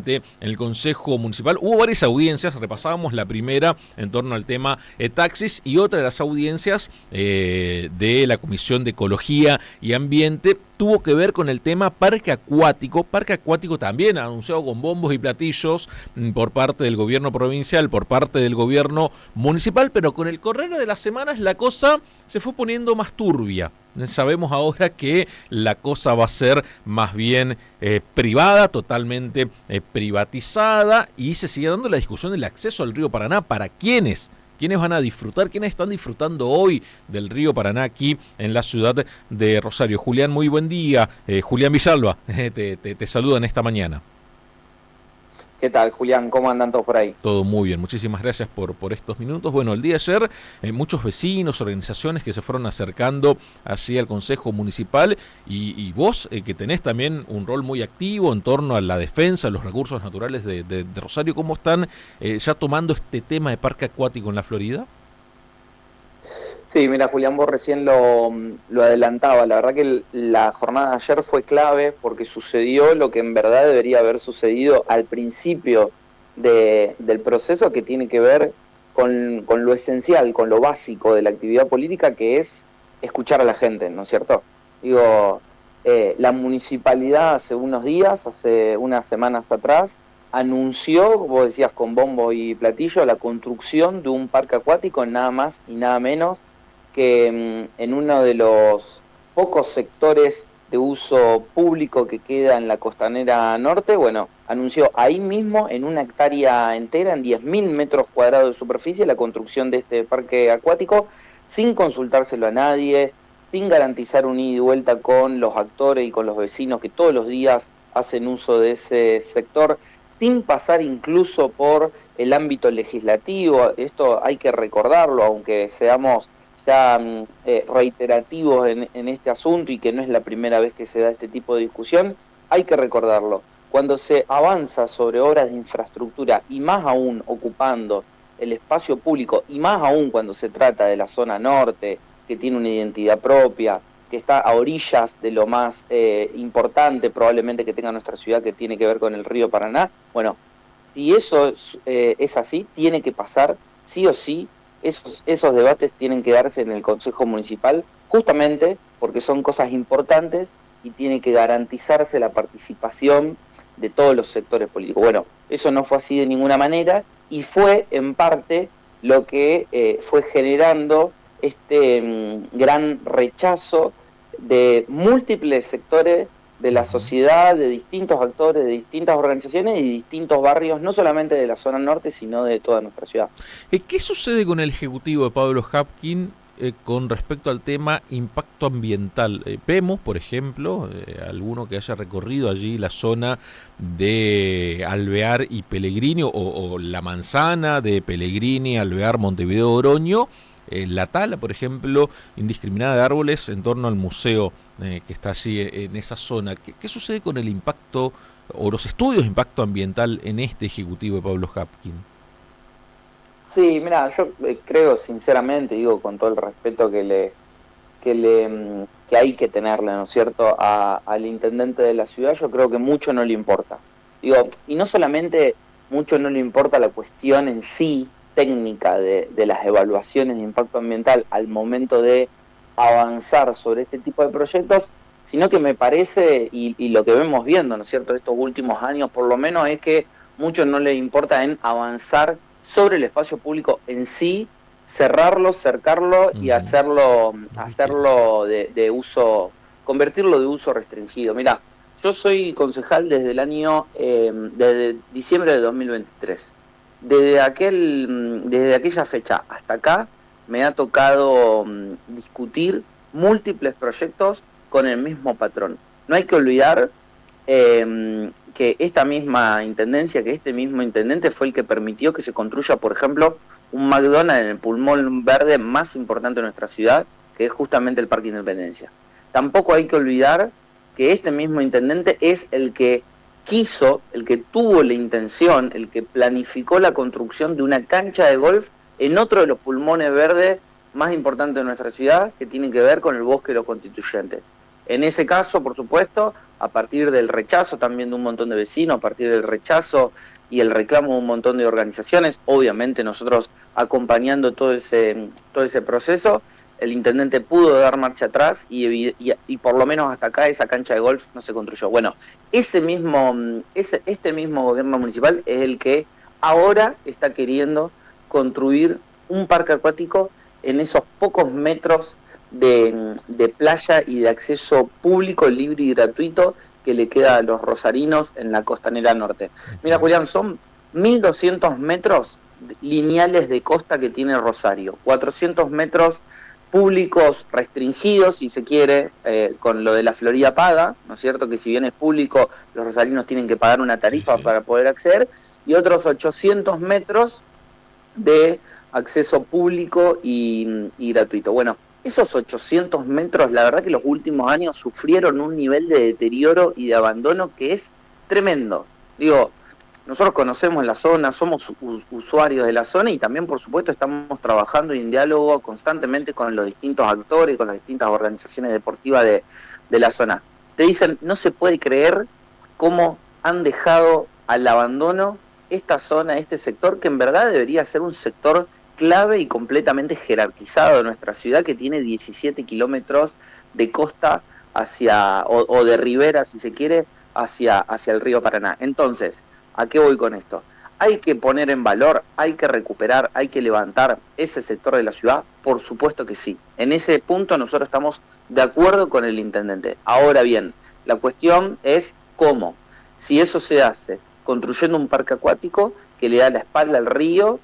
justamente en el Consejo Municipal. Hubo varias audiencias, repasábamos la primera en torno al tema taxis y otra de las audiencias de la Comisión de Ecología y Ambiente tuvo que ver con el tema parque acuático también anunciado con bombos y platillos por parte del gobierno provincial, por parte del gobierno municipal, pero con el correr de las semanas la cosa se fue poniendo más turbia. Sabemos ahora que la cosa va a ser más bien privada, totalmente privatizada, y se sigue dando la discusión del acceso al río Paraná. ¿Para quiénes? ¿Quiénes van a disfrutar? ¿Quiénes están disfrutando hoy del río Paraná aquí en la ciudad de Rosario? Julián, muy buen día. Julián Villalba, te saluda en esta mañana. ¿Qué tal, Julián? ¿Cómo andan todos por ahí? Todo muy bien, muchísimas gracias por estos minutos. Bueno, el día de ayer muchos vecinos, organizaciones que se fueron acercando así al Consejo Municipal y vos que tenés también un rol muy activo en torno a la defensa de los recursos naturales de Rosario, ¿cómo están ya tomando este tema de parque acuático en la Florida? Sí, mira, Julián, vos recién lo adelantaba. La verdad que la jornada de ayer fue clave porque sucedió lo que en verdad debería haber sucedido al principio del proceso, que tiene que ver con lo esencial, con lo básico de la actividad política, que es escuchar a la gente, ¿no es cierto? Digo, la municipalidad hace unos días, hace unas semanas atrás, anunció, como decías, con bombo y platillo, la construcción de un parque acuático, nada más y nada menos que en uno de los pocos sectores de uso público que queda en la costanera norte. Bueno, anunció ahí mismo, en una hectárea entera, en 10.000 metros cuadrados de superficie, la construcción de este parque acuático, sin consultárselo a nadie, sin garantizar un ida y vuelta con los actores y con los vecinos que todos los días hacen uso de ese sector, sin pasar incluso por el ámbito legislativo. Esto hay que recordarlo, aunque seamos ya reiterativos en este asunto y que no es la primera vez que se da este tipo de discusión, hay que recordarlo. Cuando se avanza sobre obras de infraestructura, y más aún ocupando el espacio público, y más aún cuando se trata de la zona norte, que tiene una identidad propia, que está a orillas de lo más importante probablemente que tenga nuestra ciudad, que tiene que ver con el río Paraná, bueno, si eso es así, tiene que pasar sí o sí. Esos debates tienen que darse en el Consejo Municipal, justamente porque son cosas importantes y tiene que garantizarse la participación de todos los sectores políticos. Bueno, eso no fue así de ninguna manera y fue en parte lo que fue generando este gran rechazo de múltiples sectores de la sociedad, de distintos actores, de distintas organizaciones y distintos barrios, no solamente de la zona norte, sino de toda nuestra ciudad. ¿Qué sucede con el ejecutivo de Pablo Hapkin con respecto al tema impacto ambiental? Vemos, por ejemplo, alguno que haya recorrido allí la zona de Alvear y Pellegrini, o la manzana de Pellegrini, Alvear, Montevideo, Oroño, la tala, por ejemplo, indiscriminada de árboles en torno al museo que está allí en esa zona. ¿Qué sucede con el impacto o los estudios de impacto ambiental en este ejecutivo de Pablo Hapkin? Sí, mira, yo creo sinceramente, digo con todo el respeto que hay que tenerle, ¿no es cierto?, al intendente de la ciudad. Yo creo que mucho no le importa. Digo, y no solamente mucho no le importa la cuestión en sí, técnica de las evaluaciones de impacto ambiental al momento de avanzar sobre este tipo de proyectos, sino que me parece, y lo que vemos viendo, ¿no es cierto?, estos últimos años por lo menos, es que mucho no le importa en avanzar sobre el espacio público en sí, cerrarlo, cercarlo y hacerlo de uso, convertirlo de uso restringido. Mira, yo soy concejal desde desde diciembre de 2023. Desde aquella fecha hasta acá me ha tocado discutir múltiples proyectos con el mismo patrón. No hay que olvidar que esta misma intendencia, que este mismo intendente fue el que permitió que se construya, por ejemplo, un McDonald's en el pulmón verde más importante de nuestra ciudad, que es justamente el Parque Independencia. Tampoco hay que olvidar que este mismo intendente es el que quiso, el que tuvo la intención, el que planificó la construcción de una cancha de golf en otro de los pulmones verdes más importantes de nuestra ciudad, que tiene que ver con el Bosque de los Constituyentes. En ese caso, por supuesto, a partir del rechazo también de un montón de vecinos, a partir del rechazo y el reclamo de un montón de organizaciones, obviamente nosotros acompañando todo ese proceso, el intendente pudo dar marcha atrás y por lo menos hasta acá esa cancha de golf no se construyó. Bueno, este mismo gobierno municipal es el que ahora está queriendo construir un parque acuático en esos pocos metros de playa y de acceso público, libre y gratuito que le queda a los rosarinos en la costanera norte. Mira, Julián, son 1.200 metros lineales de costa que tiene Rosario, 400 metros públicos restringidos, si se quiere, con lo de la Florida paga, ¿no es cierto? Que si bien es público, los rosarinos tienen que pagar una tarifa para poder acceder, y otros 800 metros de acceso público y gratuito. Bueno, esos 800 metros, la verdad que los últimos años sufrieron un nivel de deterioro y de abandono que es tremendo. Digo, nosotros conocemos la zona, somos usuarios de la zona y también, por supuesto, estamos trabajando en diálogo constantemente con los distintos actores, con las distintas organizaciones deportivas de la zona. Te dicen, no se puede creer cómo han dejado al abandono esta zona, este sector, que en verdad debería ser un sector clave y completamente jerarquizado de nuestra ciudad, que tiene 17 kilómetros de costa o de ribera, si se quiere, hacia el río Paraná. Entonces, ¿a qué voy con esto? Hay que poner en valor, hay que recuperar, hay que levantar ese sector de la ciudad, por supuesto que sí. En ese punto nosotros estamos de acuerdo con el intendente. Ahora bien, la cuestión es cómo. Si eso se hace construyendo un parque acuático que le da la espalda al río,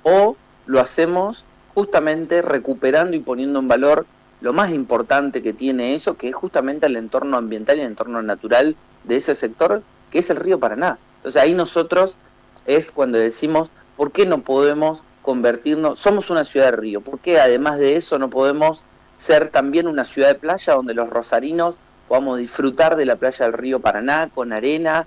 o lo hacemos justamente recuperando y poniendo en valor lo más importante que tiene eso, que es justamente el entorno ambiental y el entorno natural de ese sector, que es el río Paraná. Entonces ahí nosotros es cuando decimos, ¿por qué no podemos convertirnos? Somos una ciudad de río, ¿por qué además de eso no podemos ser también una ciudad de playa donde los rosarinos podamos disfrutar de la playa del río Paraná con arena,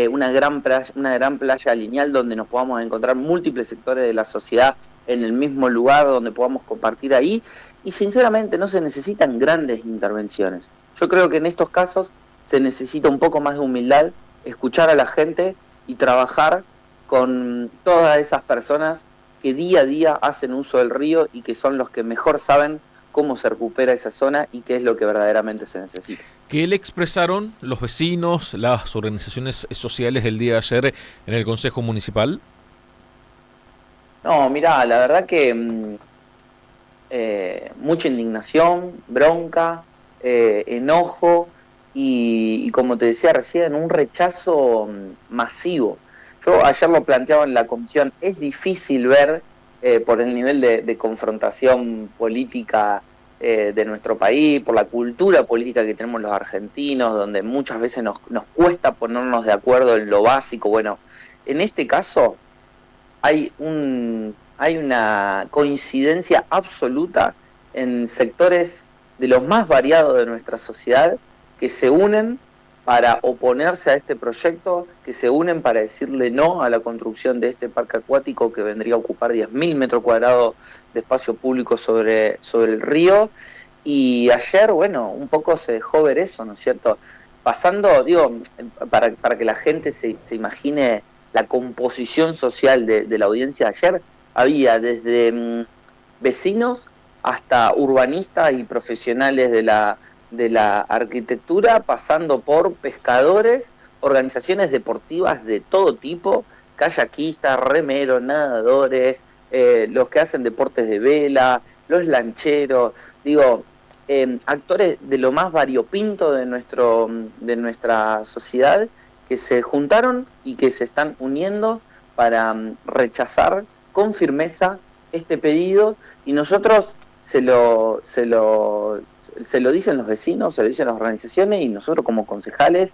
una gran playa lineal donde nos podamos encontrar múltiples sectores de la sociedad en el mismo lugar donde podamos compartir ahí? Y sinceramente no se necesitan grandes intervenciones. Yo creo que en estos casos se necesita un poco más de humildad, escuchar a la gente y trabajar con todas esas personas que día a día hacen uso del río y que son los que mejor saben cómo se recupera esa zona y qué es lo que verdaderamente se necesita. ¿Qué le expresaron los vecinos, las organizaciones sociales el día de ayer en el Consejo Municipal? No, mirá, la verdad que mucha indignación, bronca, enojo y como te decía recién, un rechazo masivo. Yo ayer lo planteaba en la comisión, es difícil ver por el nivel de confrontación política de nuestro país, por la cultura política que tenemos los argentinos, donde muchas veces nos cuesta ponernos de acuerdo en lo básico. Bueno, en este caso hay una coincidencia absoluta en sectores de los más variados de nuestra sociedad que se unen para oponerse a este proyecto, que se unen para decirle no a la construcción de este parque acuático que vendría a ocupar 10.000 metros cuadrados de espacio público sobre el río. Y ayer, bueno, un poco se dejó ver eso, ¿no es cierto? Pasando, digo, para que la gente se imagine la composición social de la audiencia de ayer, había desde vecinos hasta urbanistas y profesionales de la arquitectura, pasando por pescadores, organizaciones deportivas de todo tipo, kayakistas, remeros, nadadores, los que hacen deportes de vela, los lancheros, digo, actores de lo más variopinto de nuestra sociedad, que se juntaron y que se están uniendo para rechazar con firmeza este pedido, y nosotros se lo dicen los vecinos, se lo dicen las organizaciones, y nosotros como concejales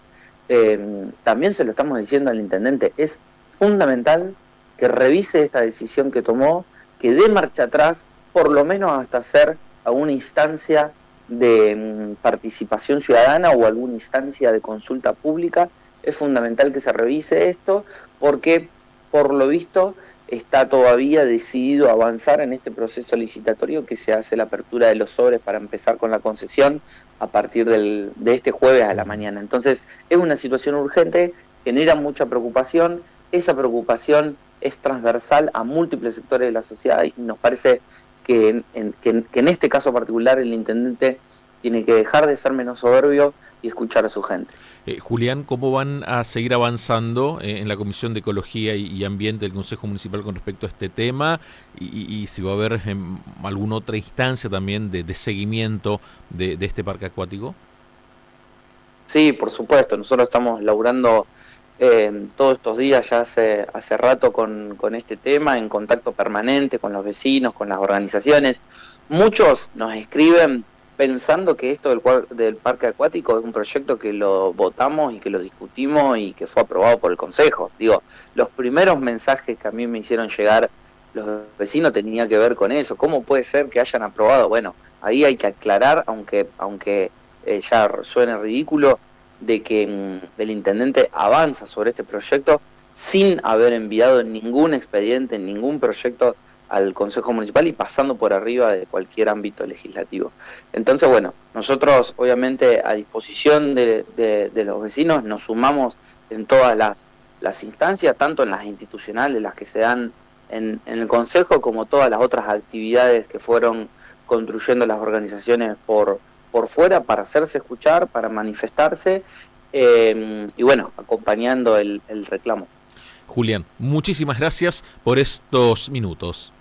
también se lo estamos diciendo al intendente. Es fundamental que revise esta decisión que tomó, que dé marcha atrás, por lo menos hasta hacer alguna instancia de participación ciudadana o alguna instancia de consulta pública. Es fundamental que se revise esto porque, por lo visto, está todavía decidido a avanzar en este proceso licitatorio que se hace la apertura de los sobres para empezar con la concesión a partir de este jueves a la mañana. Entonces, es una situación urgente, genera mucha preocupación, esa preocupación es transversal a múltiples sectores de la sociedad y nos parece que en este caso particular el intendente tiene que dejar de ser menos soberbio y escuchar a su gente. Julián, ¿cómo van a seguir avanzando en la Comisión de Ecología y Ambiente del Consejo Municipal con respecto a este tema? Y si va a haber alguna otra instancia también de seguimiento de este parque acuático. Sí, por supuesto, nosotros estamos laburando todos estos días, ya hace rato con este tema, en contacto permanente con los vecinos, con las organizaciones. Muchos nos escriben pensando que esto del parque acuático es un proyecto que lo votamos y que lo discutimos y que fue aprobado por el Consejo. Digo, los primeros mensajes que a mí me hicieron llegar los vecinos tenían que ver con eso. ¿Cómo puede ser que hayan aprobado? Bueno, ahí hay que aclarar, aunque ya suene ridículo, de que el intendente avanza sobre este proyecto sin haber enviado ningún expediente, ningún proyecto al Consejo Municipal y pasando por arriba de cualquier ámbito legislativo. Entonces, bueno, nosotros obviamente a disposición de los vecinos nos sumamos en todas las instancias, tanto en las institucionales, las que se dan en el Consejo, como todas las otras actividades que fueron construyendo las organizaciones por fuera para hacerse escuchar, para manifestarse y bueno, acompañando el reclamo. Julián, muchísimas gracias por estos minutos.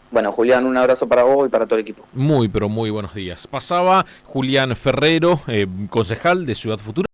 Bueno, Julián, un abrazo para vos y para todo el equipo. Muy, pero muy buenos días. Pasaba Julián Ferrero, concejal de Ciudad Futura.